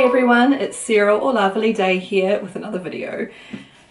Hi everyone, it's Sarah or Lovely Day here with another video.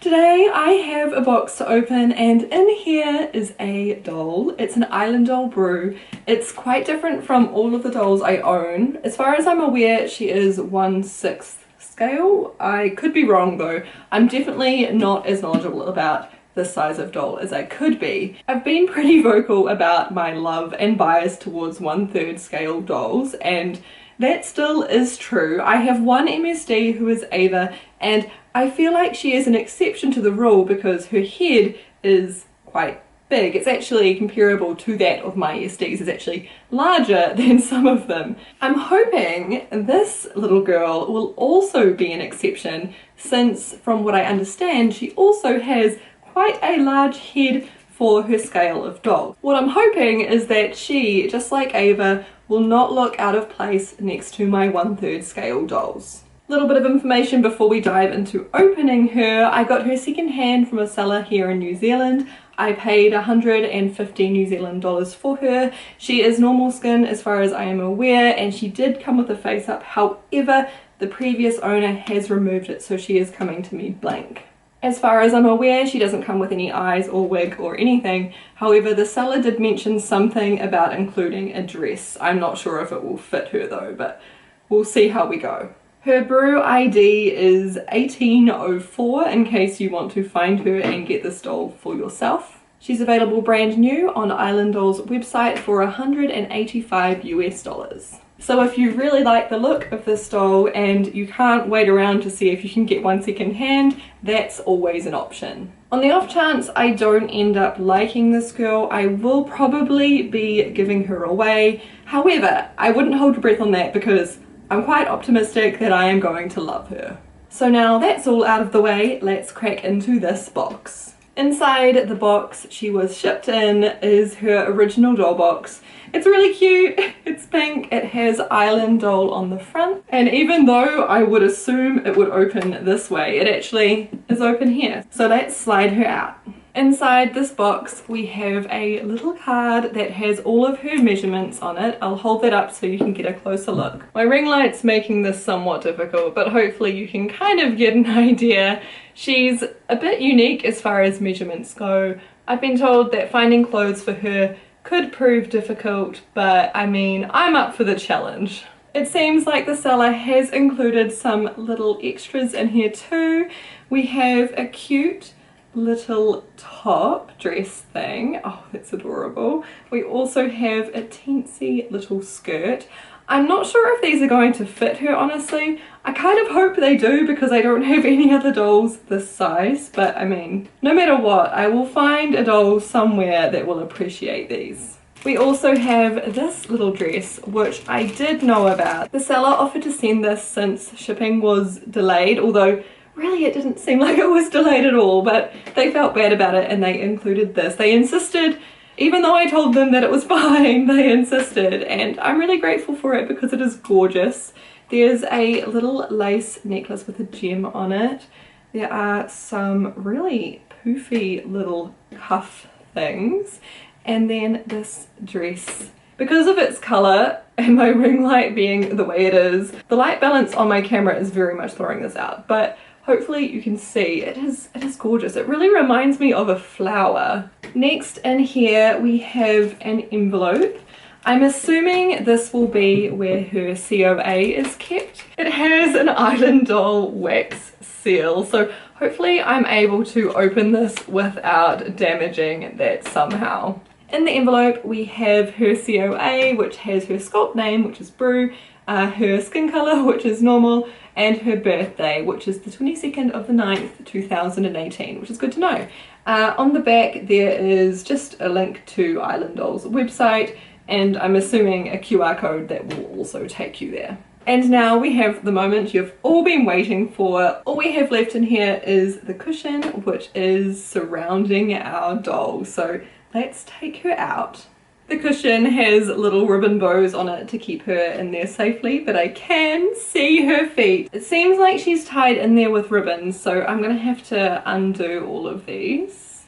Today I have a box to open and in here is a doll. It's an Islandoll Bru. It's quite different from all of the dolls I own. As far as I'm aware, she is 1/6 scale. I could be wrong though. I'm definitely not as knowledgeable about this size of doll as I could be. I've been pretty vocal about my love and bias towards 1/3 scale dolls, and that still is true. I have one MSD who is Ava, and I feel like she is an exception to the rule because her head is quite big. It's actually comparable to that of my SDs. It's actually larger than some of them. I'm hoping this little girl will also be an exception since, from what I understand, she also has quite a large head for her scale of doll. What I'm hoping is that she, just like Ava, will not look out of place next to my 1/3 scale dolls. Little bit of information before we dive into opening her. I got her second hand from a seller here in New Zealand. I paid 150 New Zealand dollars for her. She is normal skin as far as I am aware, and she did come with a face up. However, the previous owner has removed it, so she is coming to me blank. As far as I'm aware, she doesn't come with any eyes or wig or anything. However, the seller did mention something about including a dress. I'm not sure if it will fit her though, but we'll see how we go. Her Bru ID is 1804 in case you want to find her and get this doll for yourself. She's available brand new on Islandoll's website for $185 US. So if you really like the look of this doll and you can't wait around to see if you can get one second hand, that's always an option. On the off chance I don't end up liking this girl, I will probably be giving her away. However, I wouldn't hold your breath on that because I'm quite optimistic that I am going to love her. So now that's all out of the way, let's crack into this box. Inside the box she was shipped in is her original doll box. It's really cute, it's pink, it has Islandoll on the front, and even though I would assume it would open this way, it actually is open here. So let's slide her out. Inside this box we have a little card that has all of her measurements on it. I'll hold that up so you can get a closer look. My ring light's making this somewhat difficult, but hopefully you can kind of get an idea. She's a bit unique as far as measurements go. I've been told that finding clothes for her could prove difficult, but I mean, I'm up for the challenge. It seems like the seller has included some little extras in here too. We have a cute little top dress thing. Oh, that's adorable. We also have a teensy little skirt. I'm not sure if these are going to fit her, honestly. I kind of hope they do because I don't have any other dolls this size, but I mean, no matter what, I will find a doll somewhere that will appreciate these. We also have this little dress, which I did know about. The seller offered to send this since shipping was delayed, although really it didn't seem like it was delayed at all, but they felt bad about it and they included this. They insisted, even though I told them that it was fine, they insisted, and I'm really grateful for it because it is gorgeous. There's a little lace necklace with a gem on it. There are some really poofy little cuff things, and then this dress. Because of its colour and my ring light being the way it is, the light balance on my camera is very much throwing this out, but hopefully you can see it is gorgeous. It really reminds me of a flower. Next in here we have an envelope. I'm assuming this will be where her COA is kept. It has an Islandoll wax seal, so hopefully I'm able to open this without damaging that somehow. In the envelope we have her COA, which has her sculpt name, which is Bru, her skin colour, which is normal, and her birthday, which is the 22nd of the 9th, 2018, which is good to know. On the back there is just a link to Islandoll's website, and I'm assuming a QR code that will also take you there. And now we have the moment you've all been waiting for. All we have left in here is the cushion, which is surrounding our doll. So let's take her out. The cushion has little ribbon bows on it to keep her in there safely, but I can see her feet. It seems like she's tied in there with ribbons, so I'm gonna have to undo all of these.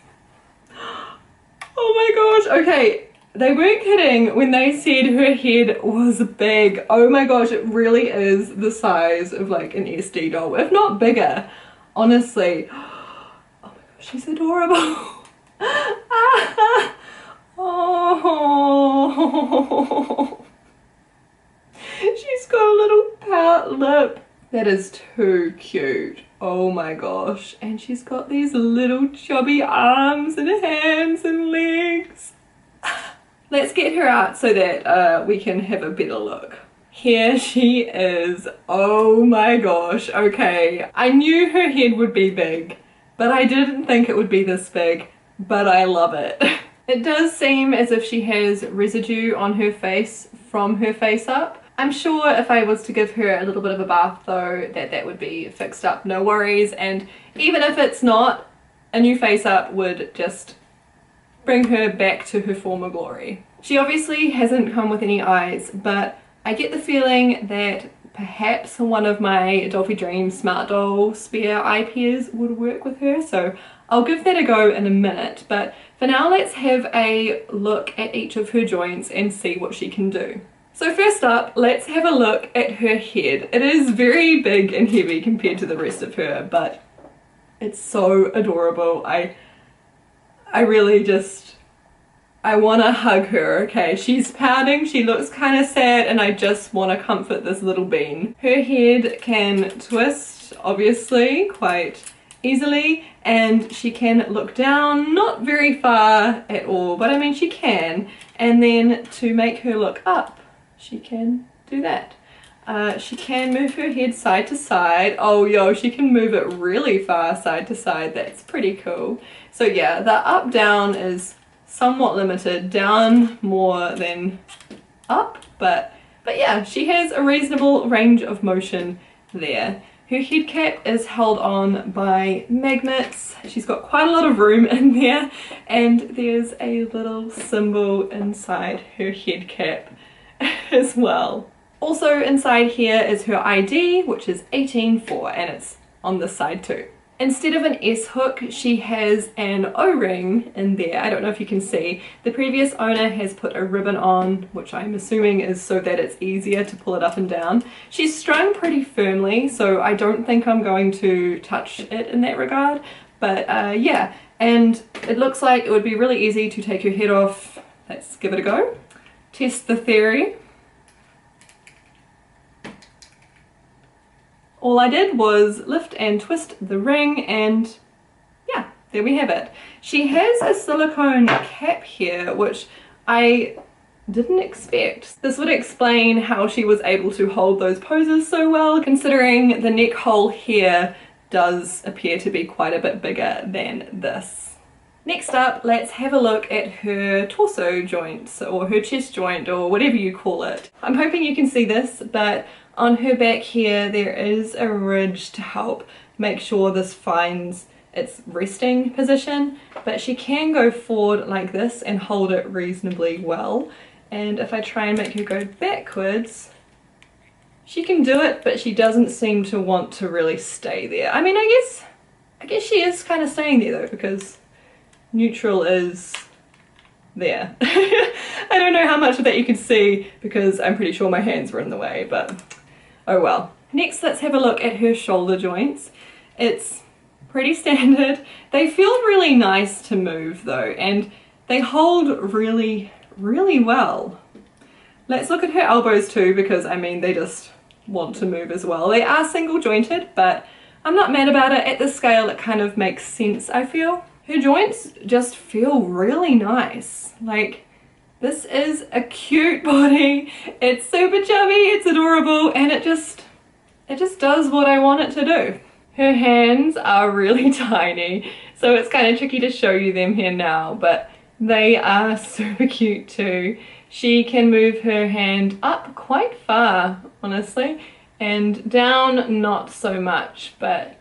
Oh my gosh, okay. they weren't kidding when they said her head was big. Oh my gosh, it really is the size of like an SD doll, if not bigger, honestly. Oh my gosh, she's adorable. Oh, she's got a little pout lip. That is too cute. Oh my gosh. And she's got these little chubby arms and hands and legs. Let's get her out so that we can have a better look. Here she is. Oh my gosh. Okay, I knew her head would be big, but I didn't think it would be this big, but I love it. It does seem as if she has residue on her face from her face up. I'm sure if I was to give her a little bit of a bath though, that would be fixed up, no worries. And even if it's not, a new face up would just bring her back to her former glory. She obviously hasn't come with any eyes, but I get the feeling that perhaps one of my Dollfie Dreams Smart Doll spare eye pairs would work with her, so I'll give that a go in a minute. But for now, let's have a look at each of her joints and see what she can do. So first up, let's have a look at her head. It is very big and heavy compared to the rest of her, but it's so adorable. I really just, I want to hug her, okay? She's pouting, she looks kind of sad, and I just want to comfort this little bean. Her head can twist, obviously, quite easily, and she can look down, not very far at all, but I mean she can. And then to make her look up, she can do that. She can move her head side to side. Oh yo, she can move it really far side to side. That's pretty cool. So yeah, the up down is somewhat limited, down more than up, but yeah, she has a reasonable range of motion there. Her head cap is held on by magnets. She's got quite a lot of room in there, and there's a little symbol inside her head cap as well. Also inside here is her ID, which is 184, and it's on this side too. Instead of an S hook, she has an O-ring in there. I don't know if you can see. The previous owner has put a ribbon on, which I'm assuming is so that it's easier to pull it up and down. She's strung pretty firmly, so I don't think I'm going to touch it in that regard. But yeah, and it looks like it would be really easy to take her head off. Let's give it a go. Test the theory. All I did was lift and twist the ring, and yeah, there we have it. She has a silicone cap here, which I didn't expect. This would explain how she was able to hold those poses so well, considering the neck hole here does appear to be quite a bit bigger than this. Next up, let's have a look at her torso joints, or her chest joint, or whatever you call it. I'm hoping you can see this, but on her back here there is a ridge to help make sure this finds its resting position, but she can go forward like this and hold it reasonably well. And if I try and make her go backwards, she can do it, but she doesn't seem to want to really stay there. I mean, I guess she is kind of staying there though, because neutral is there. I don't know how much of that you can see because I'm pretty sure my hands were in the way, but oh well. Next, let's have a look at her shoulder joints. It's pretty standard. They feel really nice to move though, and they hold really, really well. Let's look at her elbows too, because I mean they just want to move as well. They are single jointed, but I'm not mad about it. At this scale it kind of makes sense, I feel. Her joints just feel really nice. Like, this is a cute body. It's super chubby, it's adorable, and it just does what I want it to do. Her hands are really tiny, so it's kind of tricky to show you them here now, but they are super cute too. She can move her hand up quite far, honestly, and down not so much, but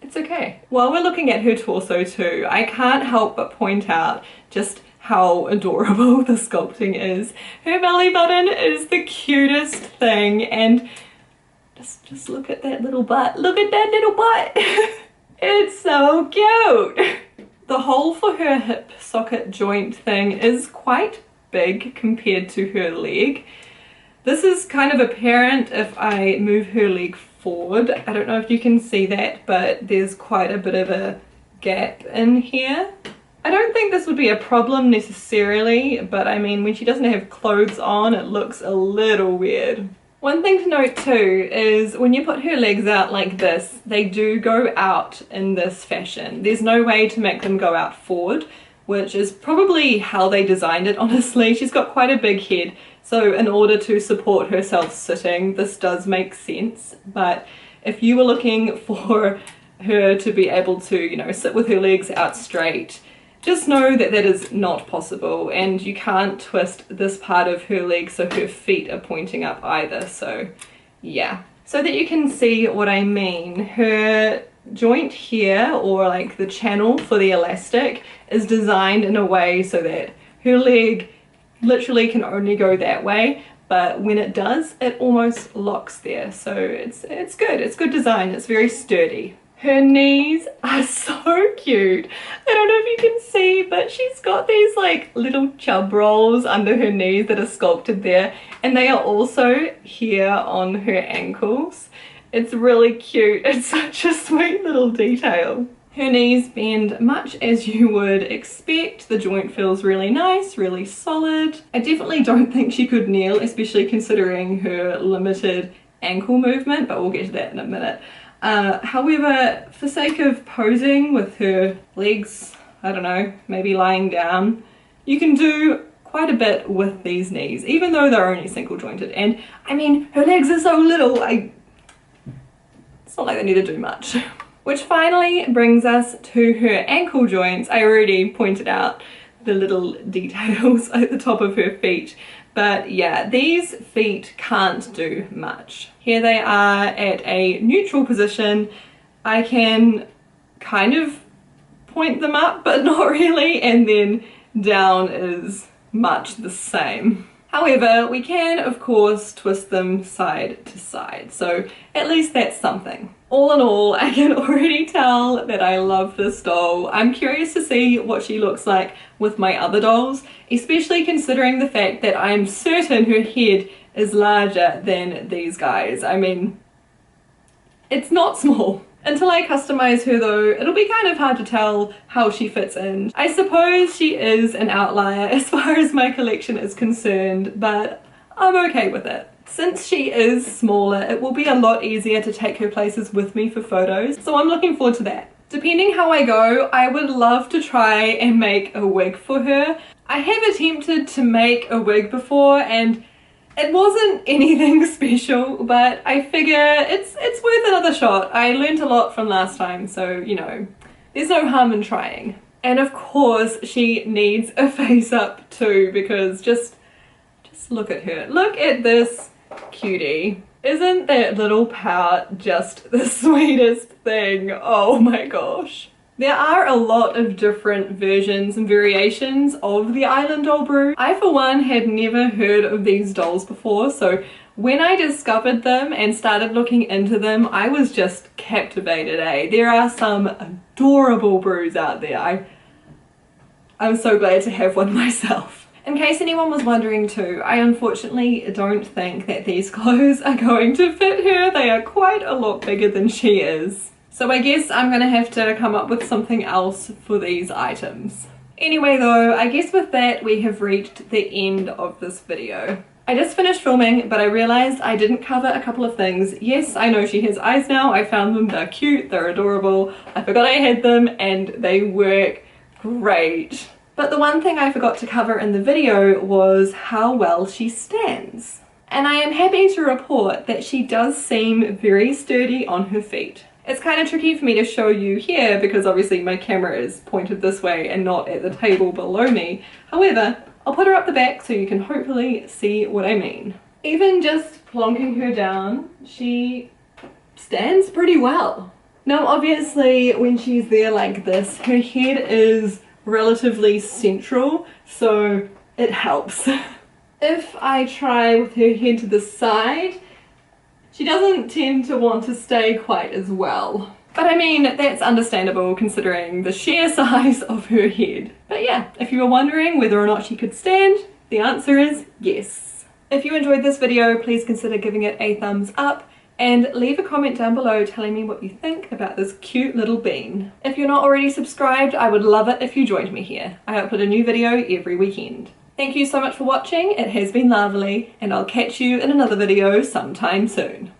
it's okay. While we're looking at her torso too, I can't help but point out just how adorable the sculpting is. Her belly button is the cutest thing, and just look at that little butt. Look at that little butt. It's so cute. The hole for her hip socket joint thing is quite big compared to her leg. This is kind of apparent if I move her leg forward. I don't know if you can see that, but there's quite a bit of a gap in here. I don't think this would be a problem necessarily, but I mean, when she doesn't have clothes on, it looks a little weird. One thing to note too is when you put her legs out like this, they do go out in this fashion. There's no way to make them go out forward, which is probably how they designed it, honestly. She's got quite a big head, so in order to support herself sitting, this does make sense. But if you were looking for her to be able to, you know, sit with her legs out straight, just know that that is not possible, and you can't twist this part of her leg so her feet are pointing up either. So yeah, so that you can see what I mean, her joint here, or like the channel for the elastic, is designed in a way so that her leg literally can only go that way, but when it does, it almost locks there. So it's good design, it's very sturdy. Her knees are so cute. I don't know if you can see, but she's got these like little chub rolls under her knees that are sculpted there, and they are also here on her ankles. It's really cute. It's such a sweet little detail. Her knees bend much as you would expect. The joint feels really nice, really solid. I definitely don't think she could kneel, especially considering her limited ankle movement, but we'll get to that in a minute. However, for sake of posing with her legs, I don't know, maybe lying down, you can do quite a bit with these knees, even though they're only single jointed. And I mean, her legs are so little, it's not like they need to do much. Which finally brings us to her ankle joints. I already pointed out the little details at the top of her feet. But yeah, these feet can't do much. Here they are at a neutral position. I can kind of point them up, but not really, and then down is much the same. However, we can of course twist them side to side, so at least that's something. All in all, I can already tell that I love this doll. I'm curious to see what she looks like with my other dolls, especially considering the fact that I'm certain her head is larger than these guys. I mean, it's not small. Until I customize her though, it'll be kind of hard to tell how she fits in. I suppose she is an outlier as far as my collection is concerned, but I'm okay with it. Since she is smaller, it will be a lot easier to take her places with me for photos, so I'm looking forward to that. Depending how I go, I would love to try and make a wig for her. I have attempted to make a wig before and it wasn't anything special, but I figure it's worth another shot. I learned a lot from last time, so you know, there's no harm in trying. And of course she needs a face up too, because just look at her. Look at this cutie. Isn't that little pout just the sweetest thing? Oh my gosh. There are a lot of different versions and variations of the Islandoll Bru. I for one had never heard of these dolls before, so when I discovered them and started looking into them, I was just captivated, eh? There are some adorable Brus out there. I'm so glad to have one myself. In case anyone was wondering too, I unfortunately don't think that these clothes are going to fit her. They are quite a lot bigger than she is. So I guess I'm gonna have to come up with something else for these items. Anyway though, I guess with that we have reached the end of this video. I just finished filming, but I realized I didn't cover a couple of things. Yes, I know she has eyes now. I found them, they're cute, they're adorable. I forgot I had them and they work great. But the one thing I forgot to cover in the video was how well she stands. And I am happy to report that she does seem very sturdy on her feet. It's kind of tricky for me to show you here because obviously my camera is pointed this way and not at the table below me. However, I'll put her up the back so you can hopefully see what I mean. Even just plonking her down, she stands pretty well. Now obviously when she's there like this, her head is relatively central, so it helps. If I try with her head to the side, she doesn't tend to want to stay quite as well. But I mean, that's understandable considering the sheer size of her head. But yeah, if you were wondering whether or not she could stand, the answer is yes. If you enjoyed this video, please consider giving it a thumbs up and leave a comment down below telling me what you think about this cute little bean. If you're not already subscribed, I would love it if you joined me here. I upload a new video every weekend. Thank you so much for watching, it has been lovely, and I'll catch you in another video sometime soon.